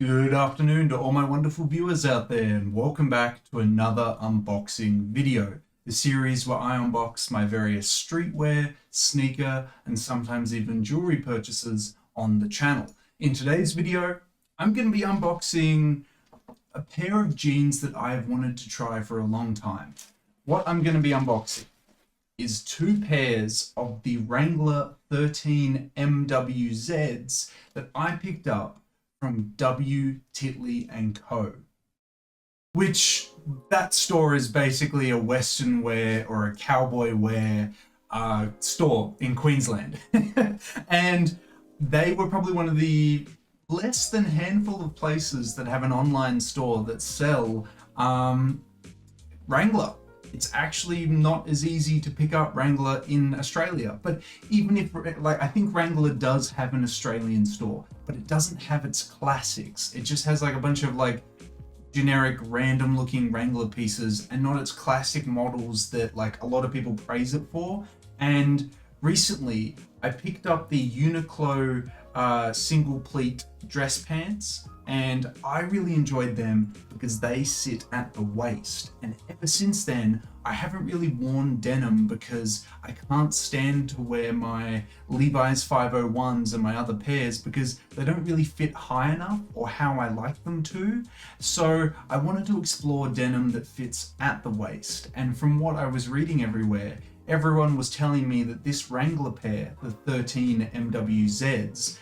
Good afternoon to all my wonderful viewers out there, and welcome back to another unboxing video. The series where I unbox my various streetwear, sneaker, and sometimes even jewelry purchases on the channel. In today's video, I'm going to be unboxing a pair of jeans that I've wanted to try for a long time. What I'm going to be unboxing is two pairs of the Wrangler 13 MWZs that I picked up from Titley Co, which that store is basically a Western wear or a cowboy wear store in Queensland. And they were probably one of the less than handful of places that have an online store that sell Wrangler. It's actually not as easy to pick up Wrangler in Australia, but even if, I think Wrangler does have an Australian store, but it doesn't have its classics. It just has like a bunch of like generic random looking Wrangler pieces and not its classic models that like a lot of people praise it for. And recently I picked up the Uniqlo single pleat dress pants, and I really enjoyed them because they sit at the waist. And ever since then, I haven't really worn denim because I can't stand to wear my Levi's 501s and my other pairs because they don't really fit high enough or how I like them to. So I wanted to explore denim that fits at the waist. And from what I was reading everywhere, everyone was telling me that this Wrangler pair, the 13 MWZs,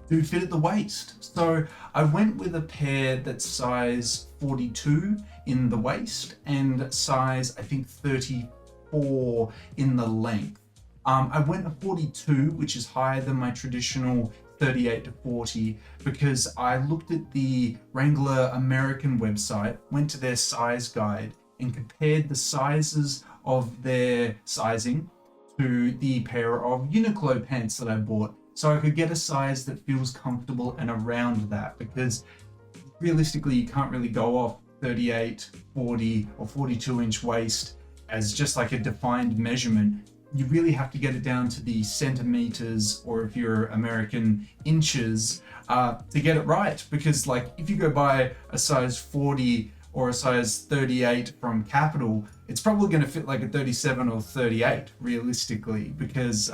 do fit at the waist. So I went with a pair that's size 42 in the waist and size, I think, 34 in the length. I went a 42, which is higher than my traditional 38 to 40, because I looked at the Wrangler American website, went to their size guide, and compared the sizes of their sizing to the pair of Uniqlo pants that I bought, so I could get a size that feels comfortable and around that, because realistically you can't really go off 38, 40 or 42 inch waist as just like a defined measurement. You really have to get it down to the centimeters, or if you're American, inches, to get it right. Because like if you go buy a size 40 or a size 38 from Capital, it's probably going to fit like a 37 or 38 realistically, because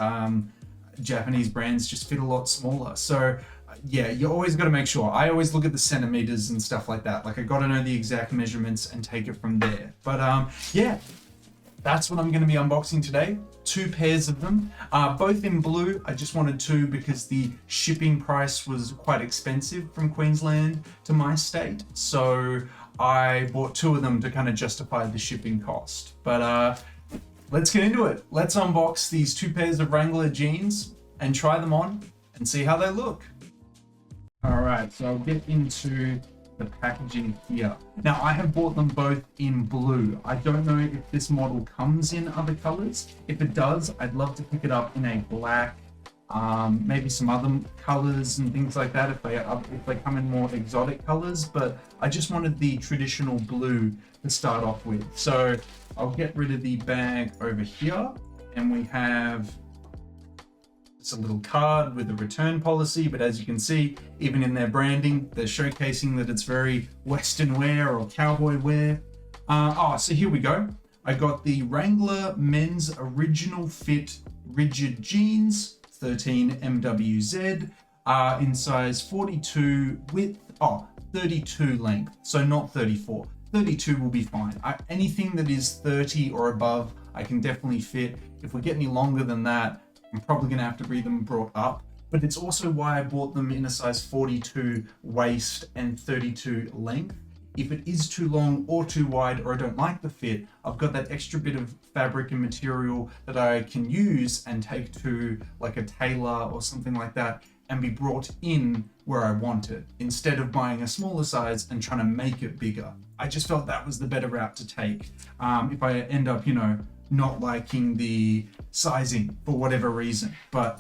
Japanese brands just fit a lot smaller. So yeah, you always got to make sure. I always look at the centimeters and stuff like that. Like I got to know the exact measurements and take it from there. But yeah, that's what I'm going to be unboxing today. Two pairs of them, both in blue. I just wanted two because the shipping price was quite expensive from Queensland to my state. So I bought two of them to kind of justify the shipping cost. But let's get into it. Let's unbox these two pairs of Wrangler jeans and try them on and see how they look. All right, so I'll get into the packaging here. Now I have bought them both in blue. I don't know if this model comes in other colors. If it does, I'd love to pick it up in a black, maybe some other colors and things like that if they come in more exotic colors, but I just wanted the traditional blue to start off with. So I'll get rid of the bag over here, and we have just a little card with a return policy, but as you can see, even in their branding, they're showcasing that it's very Western wear or cowboy wear. So here we go. I got the Wrangler Men's Original Fit Rigid Jeans 13 MWZ in size 42 width, 32 length, so not 34. 32 will be fine. Anything that is 30 or above, I can definitely fit. If we get any longer than that, I'm probably gonna have to be them brought up. But it's also why I bought them in a size 42 waist and 32 length. If it is too long or too wide, or I don't like the fit, I've got that extra bit of fabric and material that I can use and take to like a tailor or something like that and be brought in where I want it, instead of buying a smaller size and trying to make it bigger. I just felt that was the better route to take. If I end up, not liking the sizing for whatever reason. But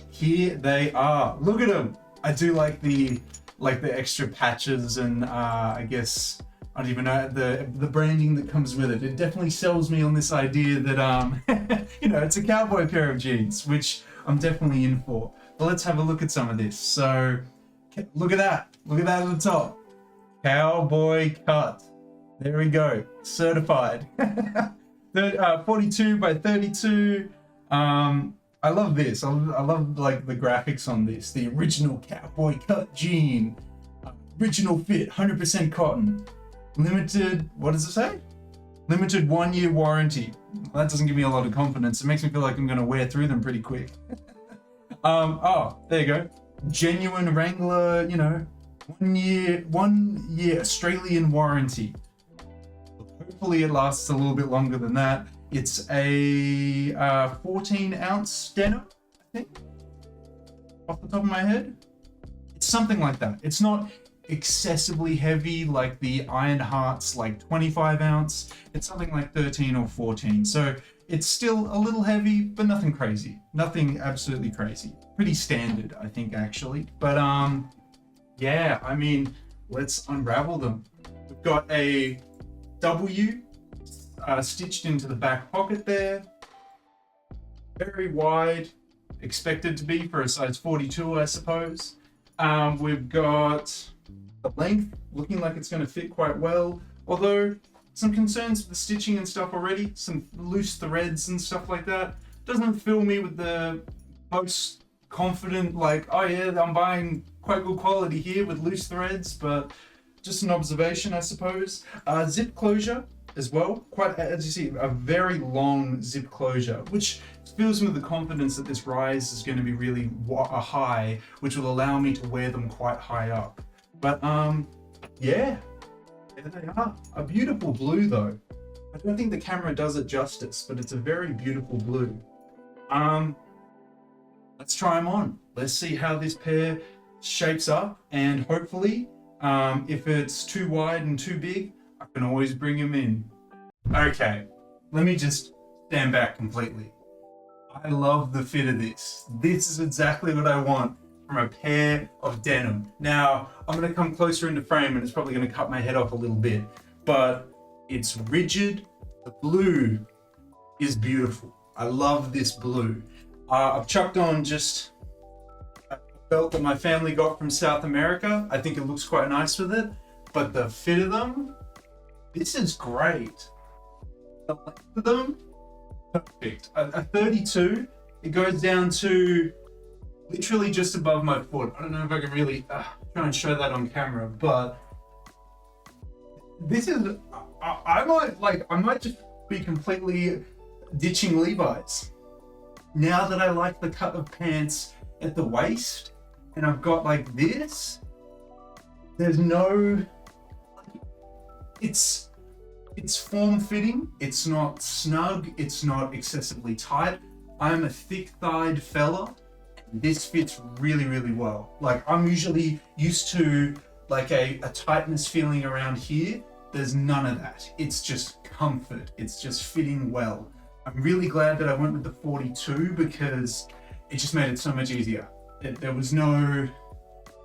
here they are. Look at them. I do like the extra patches and I guess, I don't even know, the branding that comes with it. It definitely sells me on this idea that, it's a cowboy pair of jeans, which I'm definitely in for. But let's have a look at some of this. So look at that. Look at that at the top. Cowboy cut. There we go. Certified. 42 by 32. I love this. I love like the graphics on this. The original cowboy cut jean. Original fit, 100% cotton. Limited, what does it say? Limited 1-year warranty. Well, that doesn't give me a lot of confidence. It makes me feel like I'm going to wear through them pretty quick. Oh, there you go. Genuine Wrangler, you know, 1 year Australian warranty. Hopefully it lasts a little bit longer than that. It's a 14-ounce denim, I think, off the top of my head. It's something like that. It's not excessively heavy like the Ironheart's like 25-ounce. It's something like 13 or 14. So it's still a little heavy, but nothing crazy. Nothing absolutely crazy. Pretty standard, I think, actually. But yeah, I mean, let's unravel them. We've got a W stitched into the back pocket there. Very wide, expected to be for a size 42, I suppose. We've got the length looking like it's going to fit quite well, although some concerns with the stitching and stuff already, some loose threads and stuff like that. Doesn't fill me with the most confident, like, oh yeah, I'm buying quite good quality here with loose threads, but just an observation, I suppose. Zip closure as well, quite, as you see, a very long zip closure, which fills me with the confidence that this rise is going to be really high, which will allow me to wear them quite high up. But yeah, there they are. A beautiful blue though. I don't think the camera does it justice, but it's a very beautiful blue. Let's try them on. Let's see how this pair shapes up, and hopefully, if it's too wide and too big, I can always bring them in. Okay, let me just stand back completely. I love the fit of this. This is exactly what I want from a pair of denim. Now, I'm going to come closer into frame and it's probably going to cut my head off a little bit, but it's rigid. The blue is beautiful. I love this blue. I've chucked on just a belt that my family got from South America. I think it looks quite nice with it, but the fit of them, this is great. The length of them, perfect. A 32, it goes down to literally just above my foot. I don't know if I can really try and show that on camera, but this is, I might just be completely ditching Levi's. Now that I like the cut of pants at the waist, and I've got like this, there's no, it's form-fitting, it's not snug, it's not excessively tight. I'm a thick-thighed fella. This fits really, really well. Like, I'm usually used to like a tightness feeling around here. There's none of that. It's just comfort. It's just fitting well. I'm really glad that I went with the 42 because it just made it so much easier. There was no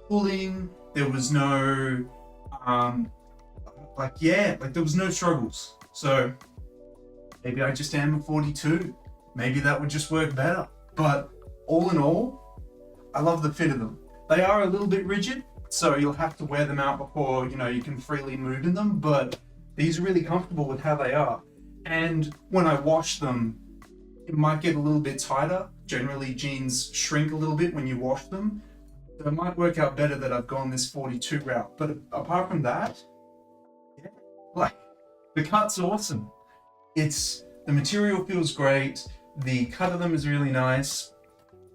pulling. There was no, there was no struggles. So maybe I just am a 42. Maybe that would just work better. But all in all, I love the fit of them. They are a little bit rigid, so you'll have to wear them out before, you know, you can freely move in them, but these are really comfortable with how they are. And when I wash them, it might get a little bit tighter. Generally, jeans shrink a little bit when you wash them. So it might work out better that I've gone this 42 route. But apart from that, yeah, like, the cut's awesome. The material feels great. The cut of them is really nice.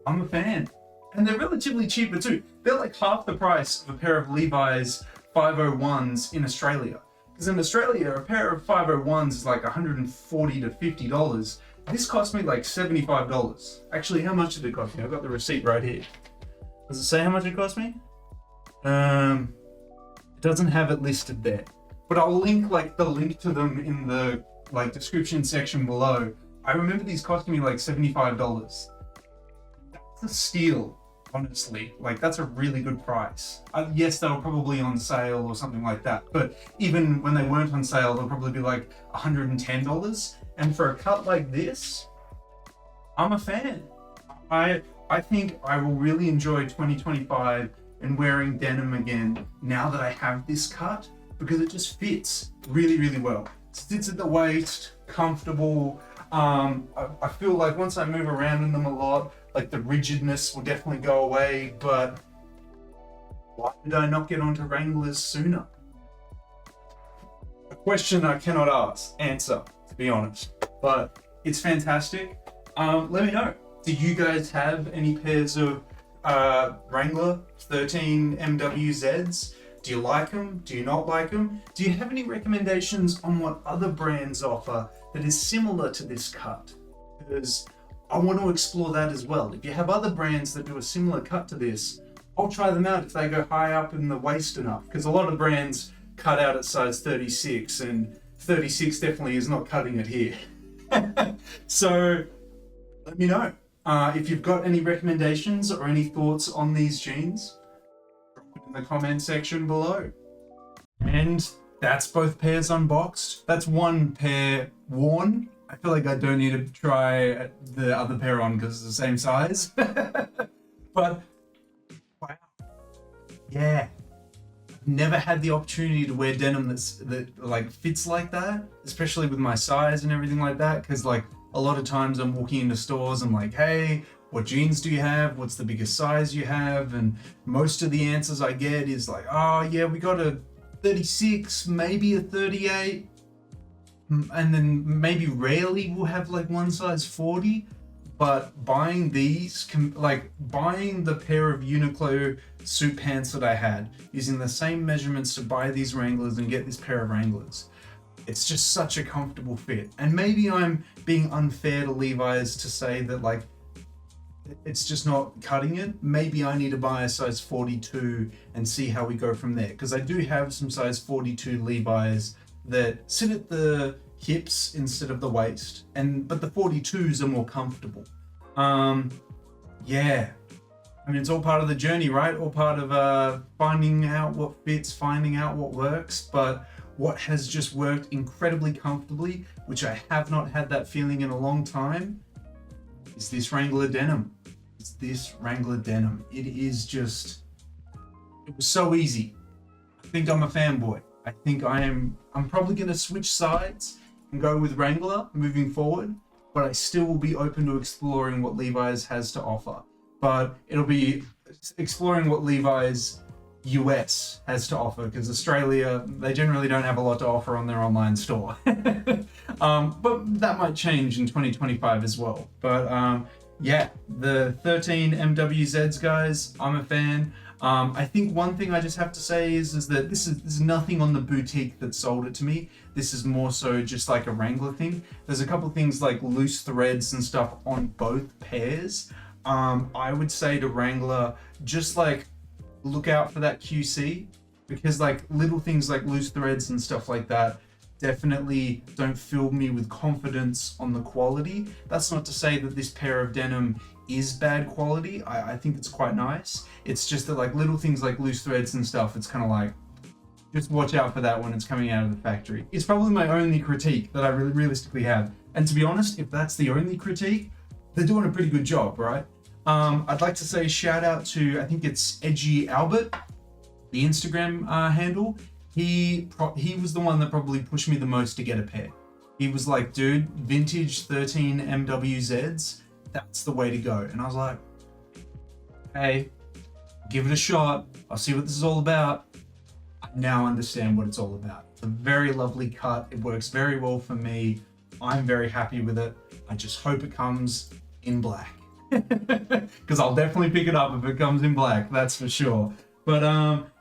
I'm a fan. And they're relatively cheaper too. They're like half the price of a pair of Levi's 501s in Australia. Because in Australia, a pair of 501s is like $140 to $50. This cost me like $75. Actually, how much did it cost me? I've got the receipt right here. Does it say how much it cost me? It doesn't have it listed there. But I'll link the link to them in the description section below. I remember these costing me like $75. That's a steal, honestly. That's a really good price. Yes, they were probably on sale or something like that, but even when they weren't on sale, they'll probably be like $110. And for a cut like this, I'm a fan. I think I will really enjoy 2025 in wearing denim again now that I have this cut, because it just fits really, really well. Sits at the waist, comfortable. I feel like once I move around in them a lot, like the rigidness will definitely go away, but why did I not get onto Wranglers sooner? A question I cannot answer, to be honest, but it's fantastic. Let me know. Do you guys have any pairs of Wrangler 13 MWZs? Do you like them? Do you not like them? Do you have any recommendations on what other brands offer that is similar to this cut? Because I want to explore that as well. If you have other brands that do a similar cut to this, I'll try them out if they go high up in the waist enough. Because a lot of brands cut out at size 36, and 36 definitely is not cutting it here. So let me know. If you've got any recommendations or any thoughts on these jeans, drop it in the comment section below. And that's both pairs unboxed. That's one pair worn. I feel like I don't need to try the other pair on because it's the same size. But wow, yeah. I've never had the opportunity to wear denim that like fits like that, especially with my size and everything like that. Because like a lot of times I'm walking into stores, I'm like, hey, what jeans do you have? What's the biggest size you have? And most of the answers I get is like, oh yeah, we got a 36, maybe a 38. And then maybe rarely we'll have like one size 40. But buying these, like buying the pair of Uniqlo suit pants that I had, using the same measurements to buy these Wranglers and get this pair of Wranglers, it's just such a comfortable fit. And maybe I'm being unfair to Levi's to say that like it's just not cutting it. Maybe I need to buy a size 42 and see how we go from there, because I do have some size 42 Levi's that sit at the hips instead of the waist, but the 42s are more comfortable. Yeah, I mean, it's all part of the journey, right? All part of finding out what fits, finding out what works. But what has just worked incredibly comfortably, which I have not had that feeling in a long time, is this Wrangler denim. It's this Wrangler denim. It is just, it was so easy. I think I'm a fanboy. I think I'm probably gonna switch sides and go with Wrangler moving forward, but I still will be open to exploring what Levi's has to offer. But it'll be exploring what Levi's US has to offer, because Australia, they generally don't have a lot to offer on their online store. But that might change in 2025 as well. But yeah, the 13 MWZs, guys, I'm a fan. I think one thing I just have to say is that there's nothing on the boutique that sold it to me. This is more so just like a Wrangler thing. There's a couple things like loose threads and stuff on both pairs. I would say to Wrangler, just like look out for that QC, because like little things like loose threads and stuff like that definitely don't fill me with confidence on the quality. That's not to say that this pair of denim is bad quality. I think it's quite nice. It's just that like little things like loose threads and stuff, it's kind of like, just watch out for that when it's coming out of the factory. It's probably my only critique that I really realistically have. And to be honest, if that's the only critique, they're doing a pretty good job, right? I'd like to say shout out to, I think it's Edgy Albert, the Instagram handle. He was the one that probably pushed me the most to get a pair. He was like, dude, vintage 13 MWZs, that's the way to go. And I was like, hey, give it a shot. I'll see what this is all about. I now understand what it's all about. It's a very lovely cut. It works very well for me. I'm very happy with it. I just hope it comes in black. Because I'll definitely pick it up if it comes in black, that's for sure. But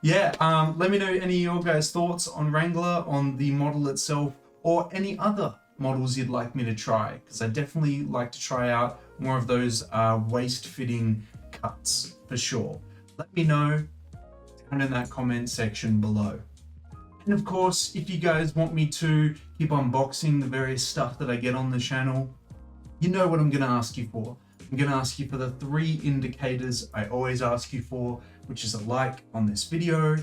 yeah, let me know any of your guys' thoughts on Wrangler, on the model itself, or any other models you'd like me to try, because I definitely like to try out more of those waist-fitting cuts for sure. Let me know down in that comment section below. And of course, if you guys want me to keep unboxing the various stuff that I get on the channel, you know what I'm going to ask you for. I'm going to ask you for the 3 indicators I always ask you for, which is a like on this video, a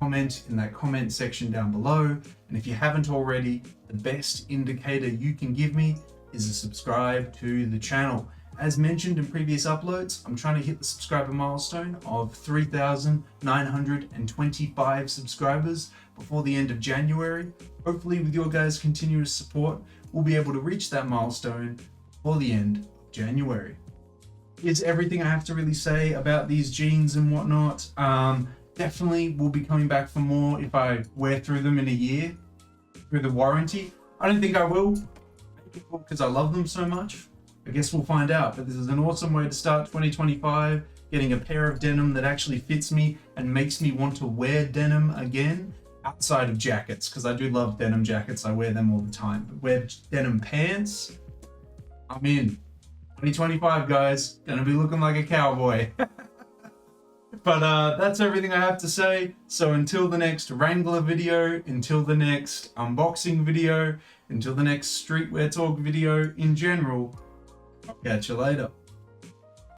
comment in that comment section down below, and if you haven't already, the best indicator you can give me is a subscribe to the channel. as mentioned in previous uploads, I'm trying to hit the subscriber milestone of 3,925 subscribers before the end of January. Hopefully with your guys' continuous support, we'll be able to reach that milestone before the end of January. Is everything I have to really say about these jeans and whatnot. Definitely will be coming back for more if I wear through them in a year, through the warranty. I don't think I will, because I love them so much. I guess we'll find out, but this is an awesome way to start 2025, getting a pair of denim that actually fits me and makes me want to wear denim again, outside of jackets, because I do love denim jackets. I wear them all the time, but wear denim pants, I'm in. 2025, guys, gonna be looking like a cowboy. But that's everything I have to say. So until the next Wrangler video, until the next unboxing video, until the next streetwear talk video in general, I'll catch you later.